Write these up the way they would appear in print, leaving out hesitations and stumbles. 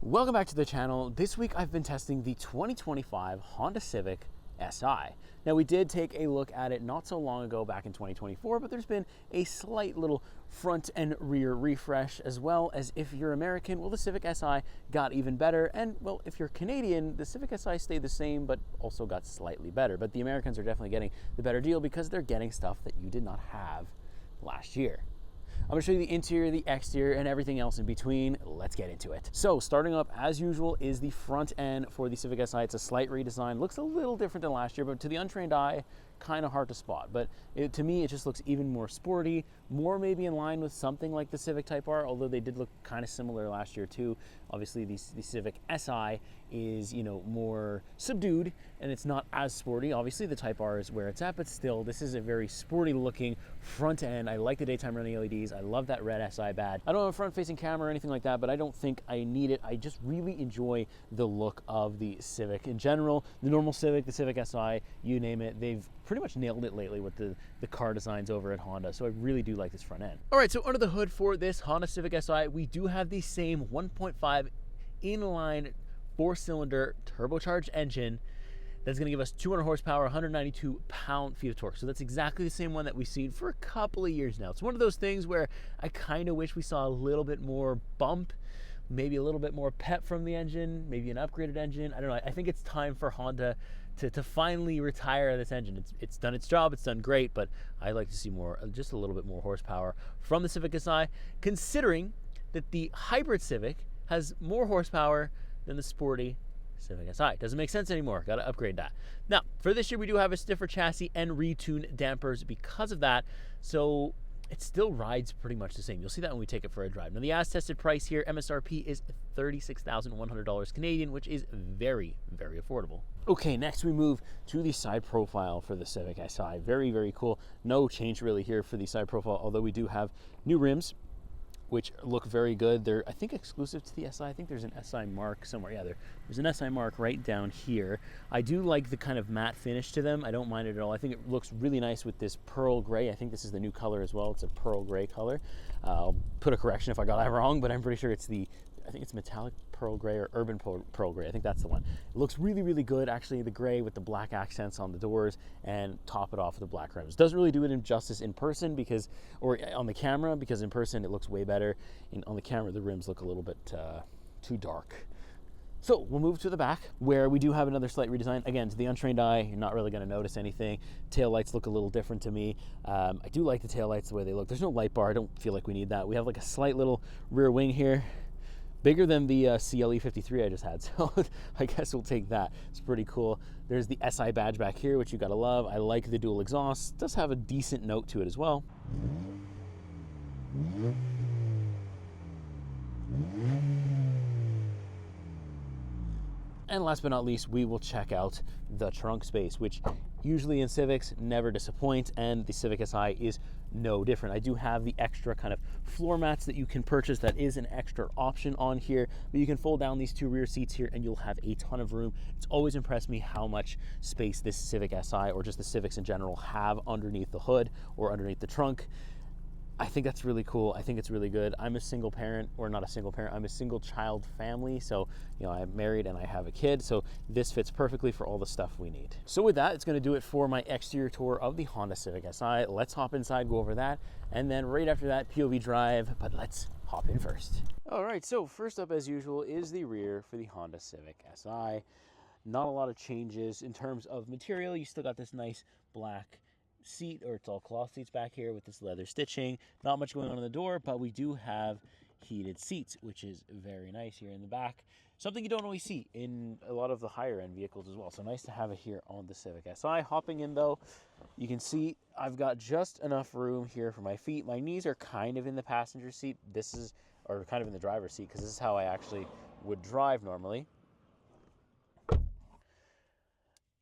Welcome back to the channel. This week I've been testing the 2025 Honda Civic SI. Now we did take a look at it not so long ago back in 2024, but there's been a slight little front and rear refresh, as well as if you're American, well, the Civic SI got even better, and well, if you're Canadian, the Civic SI stayed the same but also got slightly better. But the Americans are definitely getting the better deal because they're getting stuff that you did not have last year. I'm going to show you the interior, the exterior, and everything else in between. Let's get into it. So starting up as usual is the front end for the Civic Si. It's a slight redesign. Looks a little different than last year, but to the untrained eye, kind of hard to spot. But to me, it just looks even more sporty, more maybe in line with something like the Civic Type R, although they did look kind of similar last year too. Obviously, the Civic Si is, more subdued, and it's not as sporty. Obviously, the Type R is where it's at, but still, this is a very sporty looking front end. I like the daytime running LEDs. I love that red SI badge. I don't have a front-facing camera or anything like that, but I don't think I need it. I just really enjoy the look of the Civic in general. The normal Civic, the Civic Si, you name it, they've pretty much nailed it lately with the car designs over at Honda, so I really do like this front end. All right, so under the hood for this Honda Civic Si, we do have the same 1.5 inline 4-cylinder turbocharged engine that's going to give us 200 horsepower, 192 pound-feet of torque. So that's exactly the same one that we've seen for a couple of years now. It's one of those things where I kind of wish we saw a little bit more bump, maybe a little bit more pep from the engine, maybe an upgraded engine. I don't know. I think it's time for Honda to finally retire this engine. It's done its job. It's done great, but I'd like to see more, just a little bit more horsepower from the Civic Si, considering that the hybrid Civic has more horsepower than the sporty Civic Si. Doesn't make sense anymore. Got to upgrade that. Now, for this year, we do have a stiffer chassis and retuned dampers because of that. So it still rides pretty much the same. You'll see that when we take it for a drive. Now, the as-tested price here, MSRP, is $36,100 Canadian, which is very, very affordable. Okay, next we move to the side profile for the Civic Si. Very, very cool. No change really here for the side profile, although we do have new rims, which look very good. They're, I think, exclusive to the SI. I think there's an SI mark somewhere. Yeah, there's an SI mark right down here. I do like the kind of matte finish to them. I don't mind it at all. I think it looks really nice with this pearl gray. I think this is the new color as well. It's a pearl gray color. I'll put a correction if I got that wrong, but I'm pretty sure it's I think it's metallic pearl gray or urban pearl gray. I think that's the one. It looks really, really good. Actually, the gray with the black accents on the doors, and top it off with the black rims. Doesn't really do it justice in person or on the camera, because in person it looks way better. On the camera, the rims look a little bit too dark. So we'll move to the back, where we do have another slight redesign. Again, to the untrained eye, you're not really going to notice anything. Taillights look a little different to me. I do like the taillights the way they look. There's no light bar. I don't feel like we need that. We have like a slight little rear wing here, bigger than the CLE 53 I just had, so I guess we'll take that. It's pretty cool. There's the SI badge back here, which you gotta love. I like the dual exhaust. It does have a decent note to it as well. And last but not least, we will check out the trunk space, which usually in Civics never disappoints, and the Civic Si is no different. I do have the extra kind of floor mats that you can purchase. That is an extra option on here, but you can fold down these two rear seats here and you'll have a ton of room. It's always impressed me how much space this Civic Si, or just the Civics in general, have underneath the hood or underneath the trunk. I think that's really cool. I think it's really good. I'm a single parent, or not a single parent, I'm a single child family. So, I'm married and I have a kid. So this fits perfectly for all the stuff we need. So with that, it's gonna do it for my exterior tour of the Honda Civic Si. Let's hop inside, go over that. And then right after that, POV drive, but let's hop in first. All right, so first up as usual is the rear for the Honda Civic Si. Not a lot of changes in terms of material. You still got this nice black seat, or it's all cloth seats back here with this leather stitching. Not much going on in the door, but we do have heated seats, which is very nice here in the back. Something you don't always see in a lot of the higher end vehicles as well. So nice to have it here on the Civic Si. Hopping in though, you can see I've got just enough room here for my feet. My knees are kind of in the passenger seat. Or kind of in the driver's seat, because this is how I actually would drive normally.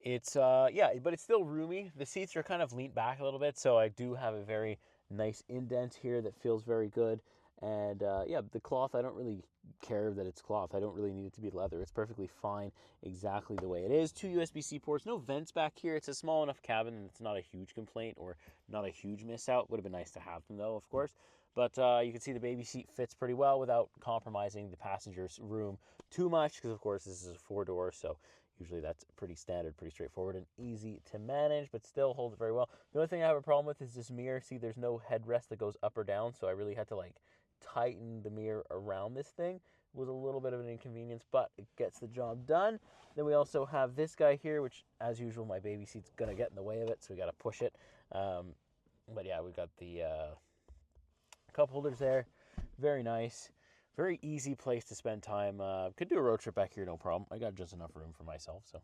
It's, yeah, but it's still roomy. The seats are kind of leaned back a little bit, so I do have a very nice indent here that feels very good. And, yeah, the cloth, I don't really care that it's cloth. I don't really need it to be leather. It's perfectly fine exactly the way it is. 2 USB-C ports, no vents back here. It's a small enough cabin, and it's not a huge complaint or not a huge miss out. Would have been nice to have them, though, of course. But you can see the baby seat fits pretty well without compromising the passenger's room too much, because of course this is a 4-door, so usually that's pretty standard, pretty straightforward and easy to manage, but still holds very well. The only thing I have a problem with is this mirror. See, there's no headrest that goes up or down, so I really had to like tighten the mirror around this thing. It was a little bit of an inconvenience, but it gets the job done. Then we also have this guy here, which as usual my baby seat's gonna get in the way of it, so we got to push it. But yeah, we've got the cup holders there. Very nice. Very easy place to spend time. Could do a road trip back here, no problem. I got just enough room for myself, so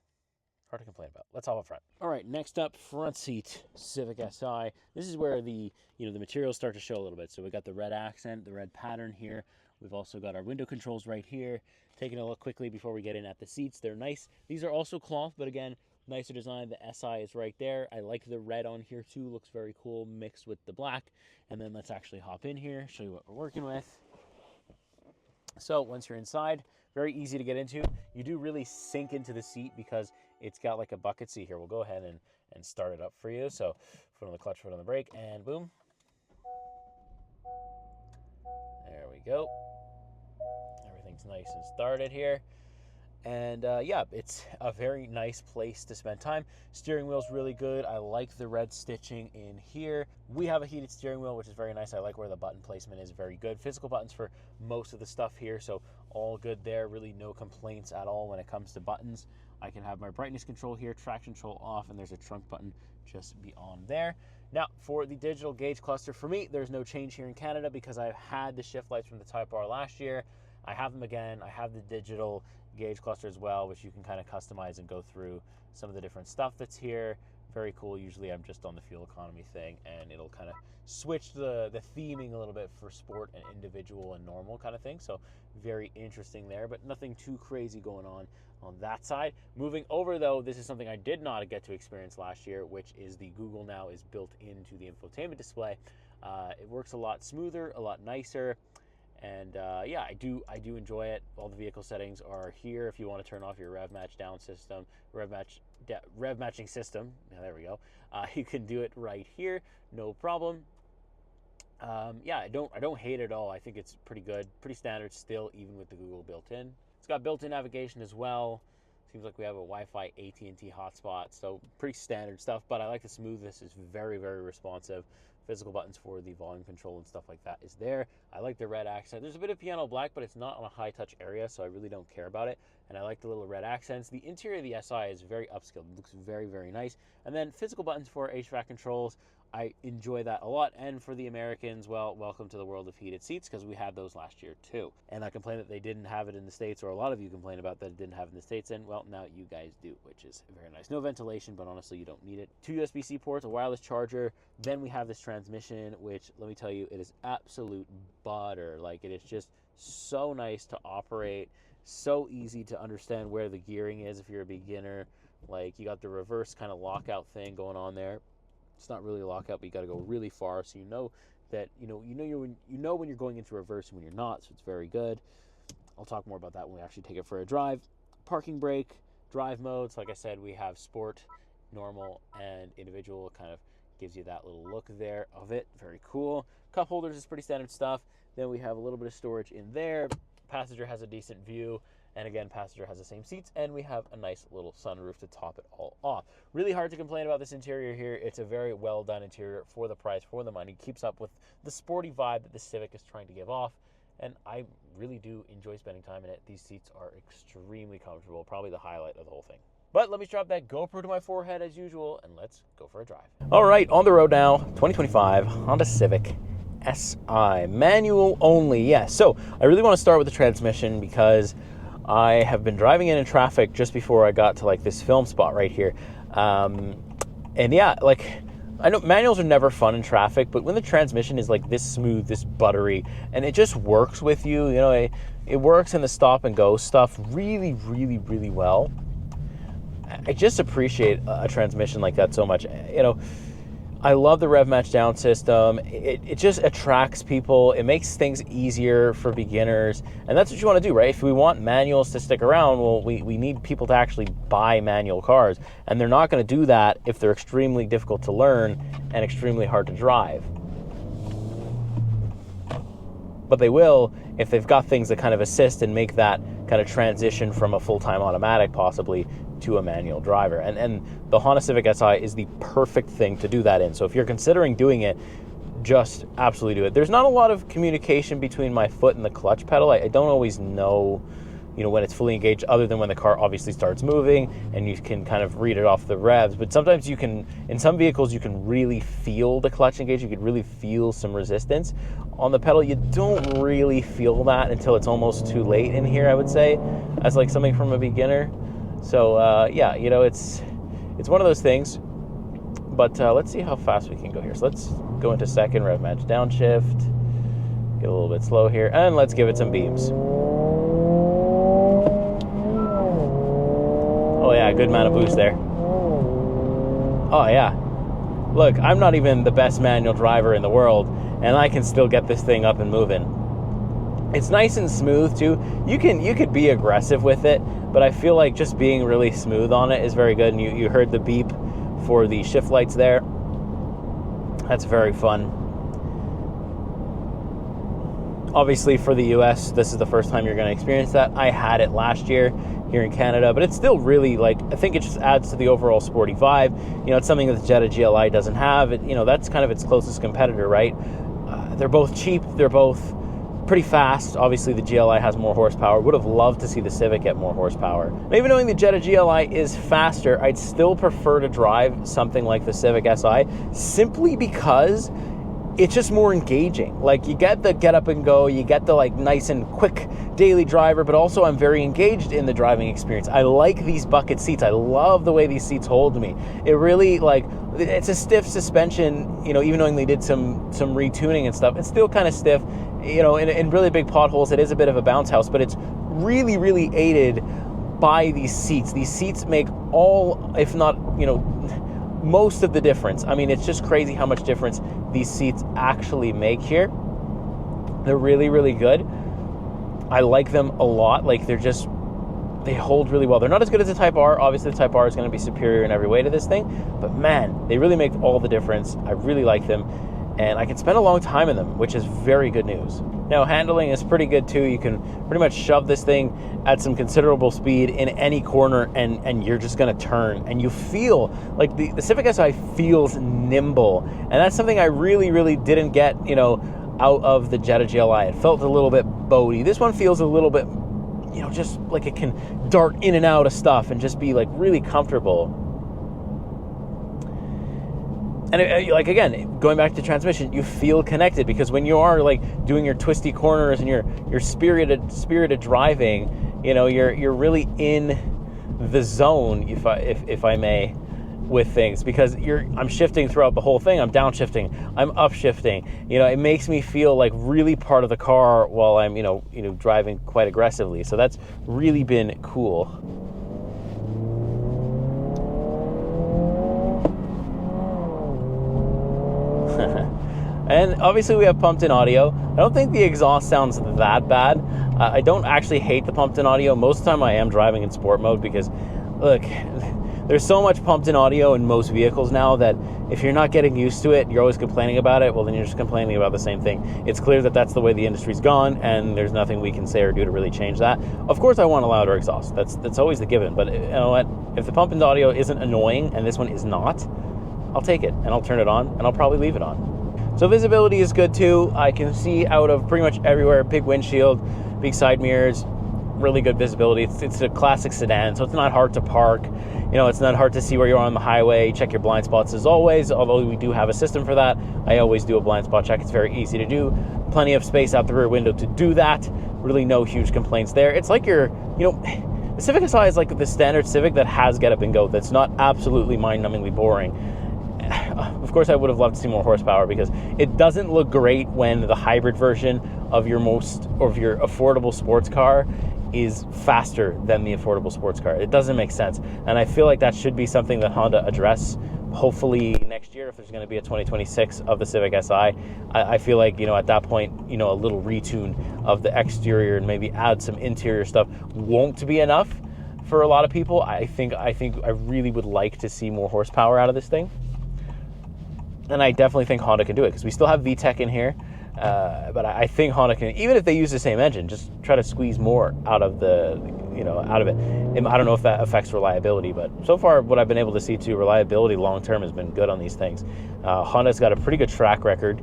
hard to complain about. Let's hop up front. All right, next up, front seat, Civic SI. This is where the the materials start to show a little bit. So we got the red accent, the red pattern here. We've also got our window controls right here. Taking a look quickly before we get in at the seats. They're nice. These are also cloth, but again, nicer design. The SI is right there. I like the red on here too. Looks very cool mixed with the black. And then let's actually hop in here, show you what we're working with. So once you're inside, very easy to get into. You do really sink into the seat because it's got like a bucket seat here. We'll go ahead and start it up for you. So foot on the clutch, foot on the brake, and boom. There we go. Everything's nice and started here. And yeah, it's a very nice place to spend time. Steering wheel's really good. I like the red stitching in here. We have a heated steering wheel, which is very nice. I like where the button placement is very good. Physical buttons for most of the stuff here, so all good there. Really no complaints at all when it comes to buttons. I can have my brightness control here, traction control off, and there's a trunk button just beyond there. Now, for the digital gauge cluster, for me, there's no change here in Canada because I've had the shift lights from the Type R last year. I have them again. I have the digital gauge cluster as well, which you can kind of customize and go through some of the different stuff that's here. Very cool. Usually I'm just on the fuel economy thing, and it'll kind of switch the theming a little bit for sport and individual and normal kind of thing. So very interesting there, but nothing too crazy going on that side. Moving over though, this is something I did not get to experience last year, which is the Google Now is built into the infotainment display. It works a lot smoother, a lot nicer. And yeah, I do enjoy it. All the vehicle settings are here. If you want to turn off your rev match down system, rev matching system, yeah, there we go. You can do it right here, no problem. Yeah, I don't hate it at all. I think it's pretty good, pretty standard still, even with the Google built-in. It's got built-in navigation as well. Seems like we have a Wi-Fi AT&T hotspot, so pretty standard stuff. But I like the smoothness. It's very, very responsive. Physical buttons for the volume control and stuff like that is there. I like the red accent. There's a bit of piano black, but it's not on a high touch area, so I really don't care about it. And I like the little red accents. The interior of the SI is very upscaled. It looks very, very nice. And then physical buttons for HVAC controls. I enjoy that a lot. And for the Americans, well, welcome to the world of heated seats, because we had those last year too. And I complained that they didn't have it in the States, or a lot of you complain about that it didn't have it in the States, and well, now you guys do, which is very nice. No ventilation, but honestly, you don't need it. 2 USB-C ports, a wireless charger. Then we have this transmission, which, let me tell you, it is absolute butter. Like, it is just so nice to operate, so easy to understand where the gearing is if you're a beginner. Like, you got the reverse kind of lockout thing going on there. It's not really a lockout, but you got to go really far, so you know that when you're going into reverse and when you're not. So it's very good. I'll talk more about that when we actually take it for a drive. Parking brake, drive modes. Like I said, we have sport, normal, and individual. Kind of gives you that little look there of it. Very cool. Cup holders is pretty standard stuff. Then we have a little bit of storage in there. Passenger has a decent view. And again, passenger has the same seats, and we have a nice little sunroof to top it all off. Really hard to complain about this interior here. It's a very well done interior for the price, for the money. Keeps up with the sporty vibe that the Civic is trying to give off. And I really do enjoy spending time in it. These seats are extremely comfortable, probably the highlight of the whole thing. But let me strap that GoPro to my forehead as usual, and let's go for a drive. All right, on the road now, 2025 Honda Civic SI. Manual only, yes. So I really want to start with the transmission because I have been driving in traffic just before I got to like this film spot right here. And yeah, like, I know manuals are never fun in traffic, but when the transmission is like this smooth, this buttery, and it just works with you, it works in the stop and go stuff really, really, really well. I just appreciate a transmission like that so much. I love the rev match down system. It just attracts people. It makes things easier for beginners. And that's what you want to do, right? If we want manuals to stick around, well, we need people to actually buy manual cars. And they're not going to do that if they're extremely difficult to learn and extremely hard to drive. but they will if they've got things that kind of assist and make that kind of transition from a full-time automatic possibly to a manual driver. And the Honda Civic SI is the perfect thing to do that in. So if you're considering doing it, just absolutely do it. There's not a lot of communication between my foot and the clutch pedal. I don't always know, when it's fully engaged, other than when the car obviously starts moving and you can kind of read it off the revs. But sometimes you can, in some vehicles, you can really feel the clutch engage. You could really feel some resistance. On the pedal, you don't really feel that until it's almost too late in here, I would say, as like something from a beginner. So yeah, it's one of those things. But let's see how fast we can go here. So let's go into second, rev match downshift, get a little bit slow here, and let's give it some beams. Oh yeah, good amount of boost there. Oh yeah. Look, I'm not even the best manual driver in the world, and I can still get this thing up and moving. It's nice and smooth too. You could be aggressive with it, but I feel like just being really smooth on it is very good. And you heard the beep for the shift lights there. That's very fun. Obviously for the US, this is the first time you're going to experience that. I had it last year here in Canada, but it's still really, I think it just adds to the overall sporty vibe. It's something that the Jetta GLI doesn't have. That's kind of its closest competitor, right? They're both cheap. They're both pretty fast. Obviously the GLI has more horsepower. Would have loved to see the Civic get more horsepower. Maybe knowing the Jetta GLI is faster, I'd still prefer to drive something like the Civic SI, simply because it's just more engaging. You get the get up and go, you get the nice and quick daily driver, but also I'm very engaged in the driving experience. I like these bucket seats. I love the way these seats hold me. It really, it's a stiff suspension, even though they did some retuning and stuff, it's still kind of stiff. In really big potholes, it is a bit of a bounce house, but it's really, really aided by these seats. These seats make all, if not, most of the difference. I mean, it's just crazy how much difference these seats actually make here. They're really, really good. I like them a lot. They hold really well. They're not as good as the Type R. Obviously, the Type R is going to be superior in every way to this thing, but man, they really make all the difference. I really like them, and I can spend a long time in them, which is very good news. Now, handling is pretty good too. You can pretty much shove this thing at some considerable speed in any corner, and you're just going to turn, and you feel like the Civic SI feels nimble, and that's something I really, really didn't get, out of the Jetta GLI. It felt a little bit boaty. This one feels a little bit, just like it can dart in and out of stuff and just be really comfortable. And again, going back to transmission, you feel connected, because when you are doing your twisty corners and your spirited driving, you're really in the zone, if I may, with things, because I'm shifting throughout the whole thing. I'm downshifting, I'm upshifting. It makes me feel really part of the car while I'm driving quite aggressively. So that's really been cool. And obviously we have pumped in audio. I don't think the exhaust sounds that bad. I don't actually hate the pumped in audio. Most of the time I am driving in sport mode, because look, there's so much pumped in audio in most vehicles now that if you're not getting used to it, you're always complaining about it, well then you're just complaining about the same thing. It's clear that that's the way the industry's gone, and there's nothing we can say or do to really change that. Of course I want a louder exhaust. That's always the given, but you know what? If the pumped in audio isn't annoying and this one is not, I'll take it and I'll turn it on, and I'll probably leave it on. So visibility is good too. I can see out of pretty much everywhere. Big windshield, big side mirrors, really good visibility. It's a classic sedan, so it's not hard to park. It's not hard to see where you are on the highway. Check your blind spots as always, although we do have a system for that. I always do a blind spot check. It's very easy to do. Plenty of space out the rear window to do that. Really no huge complaints there. It's like the Civic SI is like the standard Civic that has get up and go. That's not absolutely mind-numbingly boring. Of course, I would have loved to see more horsepower, because it doesn't look great when the hybrid version of your affordable sports car is faster than the affordable sports car. It doesn't make sense, and I feel like that should be something that Honda address. Hopefully next year, if there's going to be a 2026 of the Civic Si, I feel like at that point a little retune of the exterior and maybe add some interior stuff won't be enough for a lot of people. I think I really would like to see more horsepower out of this thing. And I definitely think Honda can do it, because we still have VTEC in here. But I think Honda can, even if they use the same engine, just try to squeeze more out of out of it. And I don't know if that affects reliability, but so far what I've been able to see too, reliability long term has been good on these things. Honda's got a pretty good track record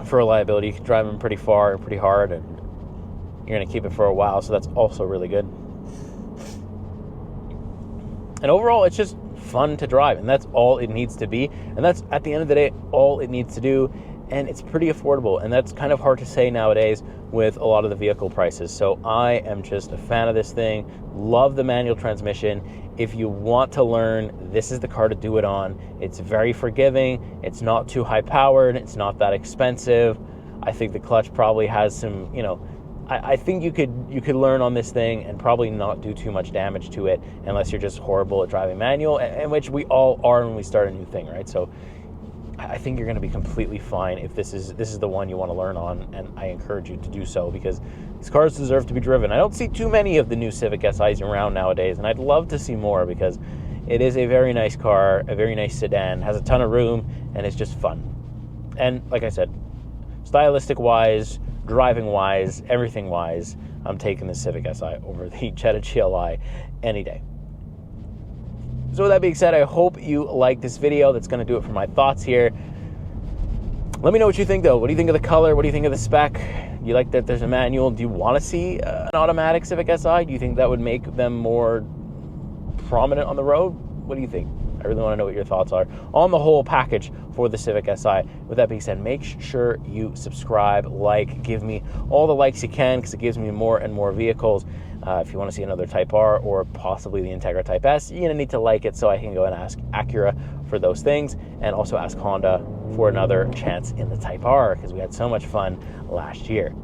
for reliability. You can drive them pretty far and pretty hard, and you're going to keep it for a while, so that's also really good. And overall, it's just fun to drive, and that's all it needs to be. And that's, at the end of the day, all it needs to do. And it's pretty affordable, and that's kind of hard to say nowadays with a lot of the vehicle prices. So I am just a fan of this thing. Love the manual transmission. If you want to learn, this is the car to do it on. It's very forgiving. It's not too high powered. It's not that expensive. I think the clutch probably has some, I think you could learn on this thing and probably not do too much damage to it unless you're just horrible at driving manual, and which we all are when we start a new thing, right? So I think you're going to be completely fine if this is the one you want to learn on, and I encourage you to do so because these cars deserve to be driven. I don't see too many of the new Civic SIs around nowadays, and I'd love to see more because it is a very nice car, a very nice sedan, has a ton of room, and it's just fun. And like I said, stylistic-wise, driving-wise, everything-wise, I'm taking the Civic SI over the Jetta GLI any day. So with that being said, I hope you like this video. That's going to do it for my thoughts here. Let me know what you think, though. What do you think of the color? What do you think of the spec? You like that there's a manual? Do you want to see an automatic Civic SI? Do you think that would make them more prominent on the road? What do you think? I really want to know what your thoughts are on the whole package for the Civic Si. With that being said, make sure you subscribe, like, give me all the likes you can because it gives me more and more vehicles. If you want to see another Type R or possibly the Integra Type S, you're going to need to like it so I can go and ask Acura for those things, and also ask Honda for another chance in the Type R because we had so much fun last year.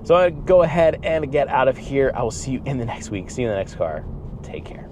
So I'm going to go ahead and get out of here. I will see you in the next week. See you in the next car. Take care.